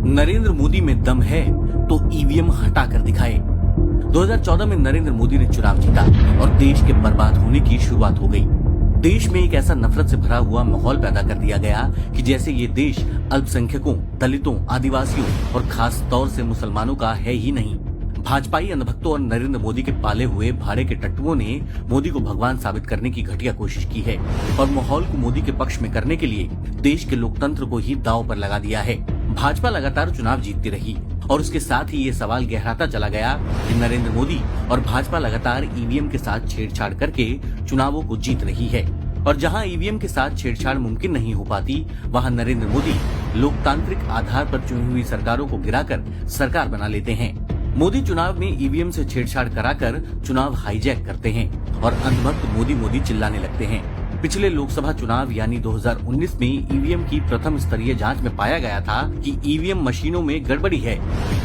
नरेंद्र मोदी में दम है तो ईवीएम हटा कर दिखाए। 2014 में नरेंद्र मोदी ने चुनाव जीता और देश के बर्बाद होने की शुरुआत हो गई। देश में एक ऐसा नफरत से भरा हुआ माहौल पैदा कर दिया गया कि जैसे ये देश अल्पसंख्यकों, दलितों, आदिवासियों और खास तौर से मुसलमानों का है ही नहीं। भाजपाई अंधभक्तों और नरेंद्र मोदी के पाले हुए भाड़े के टट्टुओं ने मोदी को भगवान साबित करने की घटिया कोशिश की है और माहौल को मोदी के पक्ष में करने के लिए देश के लोकतंत्र को ही दांव पर लगा दिया है। भाजपा लगातार चुनाव जीतती रही और उसके साथ ही ये सवाल गहराता चला गया कि नरेंद्र मोदी और भाजपा लगातार ईवीएम के साथ छेड़छाड़ करके चुनावों को जीत रही है और जहां ईवीएम के साथ छेड़छाड़ मुमकिन नहीं हो पाती, वहां नरेंद्र मोदी लोकतांत्रिक आधार पर चुनी हुई सरकारों को गिराकर सरकार बना लेते हैं। मोदी चुनाव में ईवीएम से छेड़छाड़ कराकर चुनाव हाईजैक करते हैं और अंधभक्त मोदी मोदी चिल्लाने लगते हैं। पिछले लोकसभा चुनाव यानी 2019 में ईवीएम की प्रथम स्तरीय जांच में पाया गया था कि ईवीएम मशीनों में गड़बड़ी है,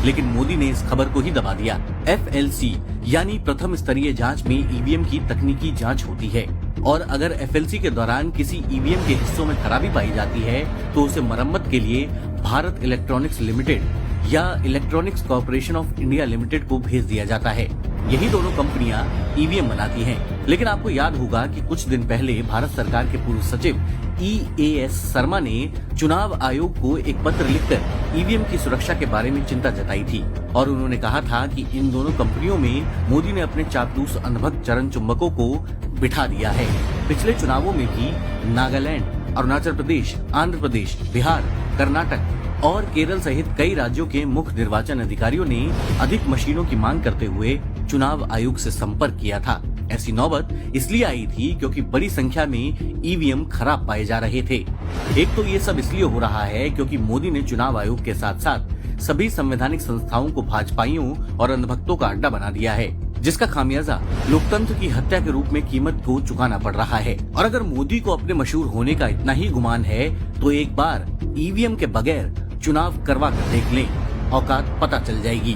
लेकिन मोदी ने इस खबर को ही दबा दिया। FLC यानी प्रथम स्तरीय जांच में ईवीएम की तकनीकी जांच होती है और अगर FLC के दौरान किसी ईवीएम के हिस्सों में खराबी पाई जाती है तो उसे मरम्मत के लिए भारत इलेक्ट्रॉनिक्स लिमिटेड या electronics corporation of India limited को भेज दिया जाता है। यही दोनों कंपनियां ईवीएम बनाती हैं। लेकिन आपको याद होगा कि कुछ दिन पहले भारत सरकार के पूर्व सचिव EAS शर्मा ने चुनाव आयोग को एक पत्र लिखकर ईवीएम की सुरक्षा के बारे में चिंता जताई थी और उन्होंने कहा था कि इन दोनों कंपनियों में मोदी ने अपने चापलूस अंधभक्त चरण चुंबकों को बिठा दिया है। पिछले चुनावों में भी नागालैंड, अरुणाचल प्रदेश, आंध्र प्रदेश, बिहार, कर्नाटक और केरल सहित कई राज्यों के मुख्य निर्वाचन अधिकारियों ने अधिक मशीनों की मांग करते हुए चुनाव आयोग से संपर्क किया था। ऐसी नौबत इसलिए आई थी क्योंकि बड़ी संख्या में ईवीएम खराब पाए जा रहे थे। एक तो ये सब इसलिए हो रहा है क्योंकि मोदी ने चुनाव आयोग के साथ साथ सभी संवैधानिक संस्थाओं को भाजपाइयों और अंधभक्तों का अड्डा बना दिया है, जिसका खामियाजा लोकतंत्र की हत्या के रूप में कीमत को चुकाना पड़ रहा है। और अगर मोदी को अपने मशहूर होने का इतना ही गुमान है तो एक बार ईवीएम के बगैर चुनाव करवा कर देख लें, औकात पता चल जाएगी।